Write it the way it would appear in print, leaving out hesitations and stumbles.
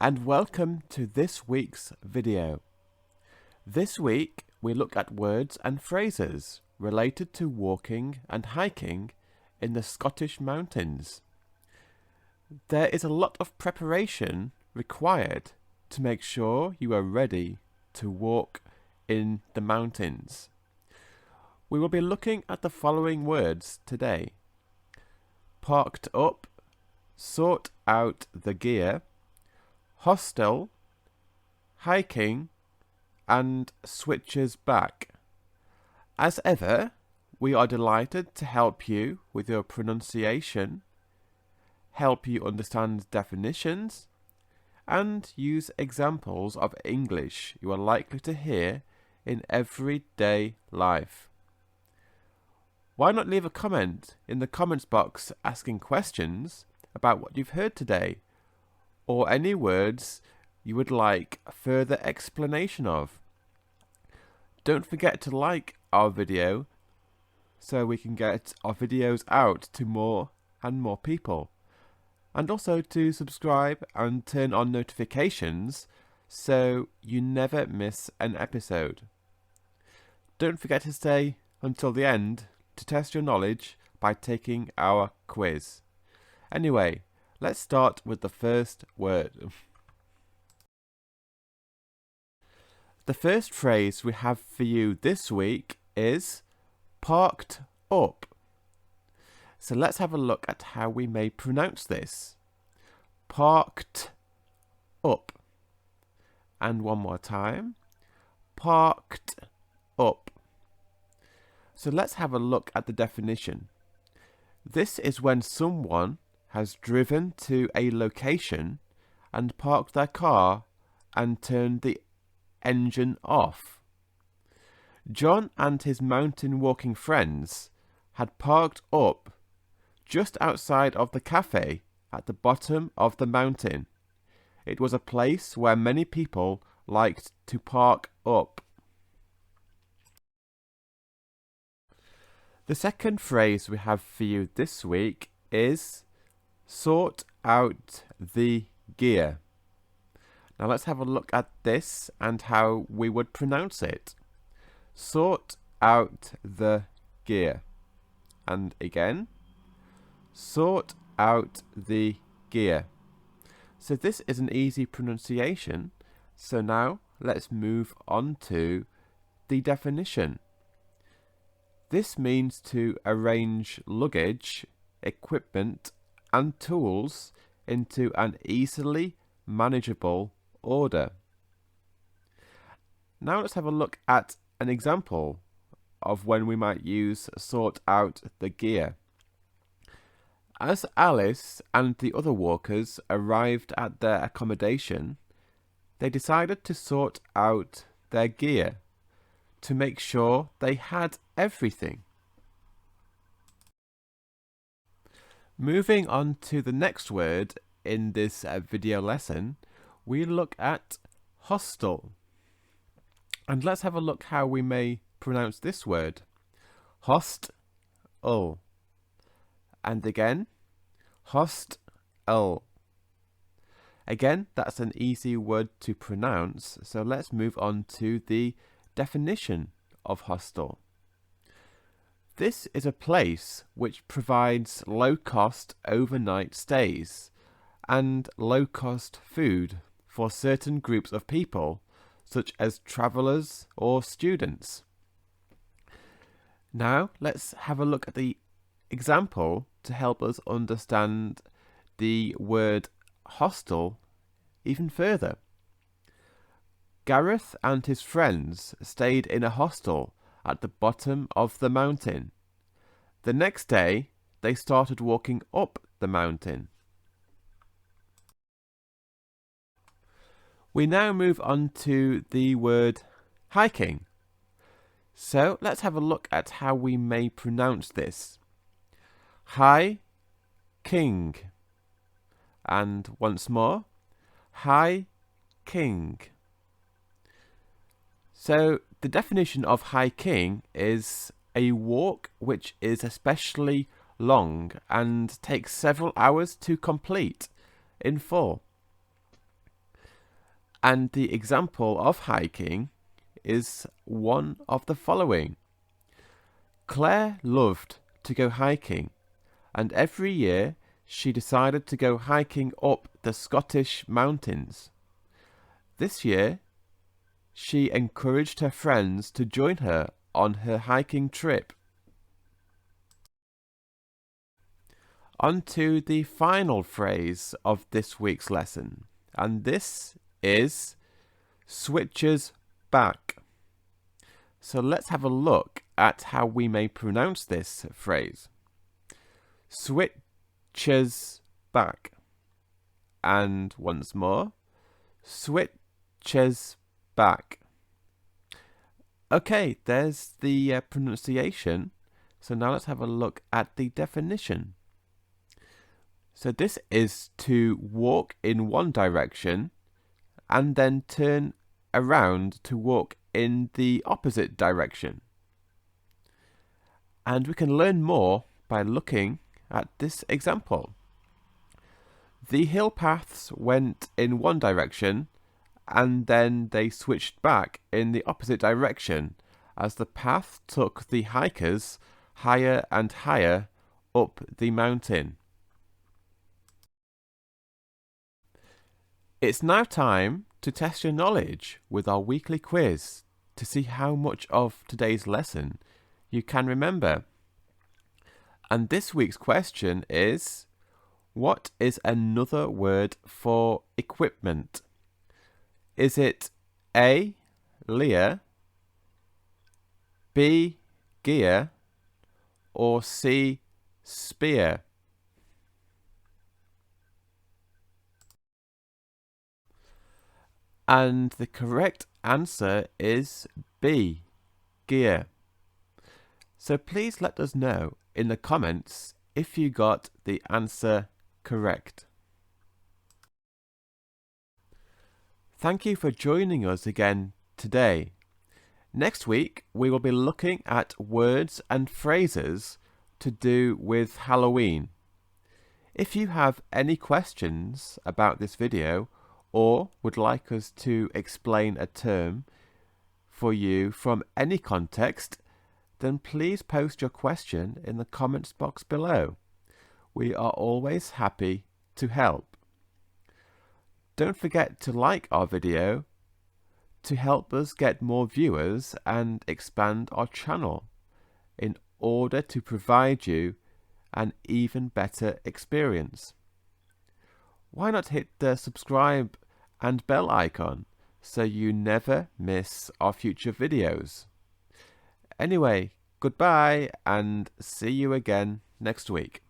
and welcome to this week's video. This week we look at words and phrases related to walking and hiking in the Scottish mountains. There is a lot of preparation required to make sure you are ready to walk in the mountains. We will be looking at the following words today: parked up, sort out the gear, hostel, hiking, and switches back. As ever, we are delighted to help you with your pronunciation, help you understand definitions, and use examples of English you are likely to hear in everyday life. Why not leave a comment in the comments box asking questions about what you've heard today, or any words you would like further explanation of. Don't forget to like our video so we can get our videos out to more and more people, and also to subscribe and turn on notifications so you never miss an episode. Don't forget to stay until the end to test your knowledge by taking our quiz. Anyway, let's start with the first word. The first phrase we have for you this week is parked up. So let's have a look at how we may pronounce this. Parked up. And one more time. Parked up. So let's have a look at the definition. This is when someone has driven to a location and parked their car and turned the engine off. John and his mountain walking friends had parked up just outside of the cafe at the bottom of the mountain. It was a place where many people liked to park up. The second phrase we have for you this week is sort out the gear. Now let's have a look at this and how we would pronounce it. Sort out the gear. And again, sort out the gear. So this is an easy pronunciation. So now let's move on to the definition. This means to arrange luggage, equipment, and tools into an easily manageable order. Now let's have a look at an example of when we might use sort out the gear. As Alice and the other walkers arrived at their accommodation, they decided to sort out their gear to make sure they had everything. Moving on to the next word in this video lesson, we look at hostel. And let's have a look how we may pronounce this word. Hostel. And again, hostel. Again, that's an easy word to pronounce, so let's move on to the definition of hostel. This is a place which provides low-cost overnight stays and low-cost food for certain groups of people, such as travellers or students. Now let's have a look at the example to help us understand the word hostel even further. Gareth and his friends stayed in a hostel at the bottom of the mountain. The next day, they started walking up the mountain. We now move on to the word hiking. So let's have a look at how we may pronounce this. Hi-king. And once more, hi-king. So the definition of hiking is a walk which is especially long and takes several hours to complete in full. And the example of hiking is one of the following. Claire loved to go hiking, and every year she decided to go hiking up the Scottish mountains. This year, she encouraged her friends to join her on her hiking trip. On to the final phrase of this week's lesson, and this is switches back. So let's have a look at how we may pronounce this phrase. Switches back. And once more, switches back. Okay, there's the pronunciation. So now let's have a look at the definition. So this is to walk in one direction and then turn around to walk in the opposite direction. And we can learn more by looking at this example. The hill paths went in one direction and then they switched back in the opposite direction as the path took the hikers higher and higher up the mountain. It's now time to test your knowledge with our weekly quiz to see how much of today's lesson you can remember. And this week's question is, what is another word for equipment? Is it A, Lear, B, gear, or C, spear? And the correct answer is B, gear. So please let us know in the comments if you got the answer correct. Thank you for joining us again today. Next week we will be looking at words and phrases to do with Halloween. If you have any questions about this video or would like us to explain a term for you from any context, then please post your question in the comments box below. We are always happy to help. Don't forget to like our video to help us get more viewers and expand our channel in order to provide you an even better experience. Why not hit the subscribe and bell icon so you never miss our future videos? Anyway, goodbye and see you again next week.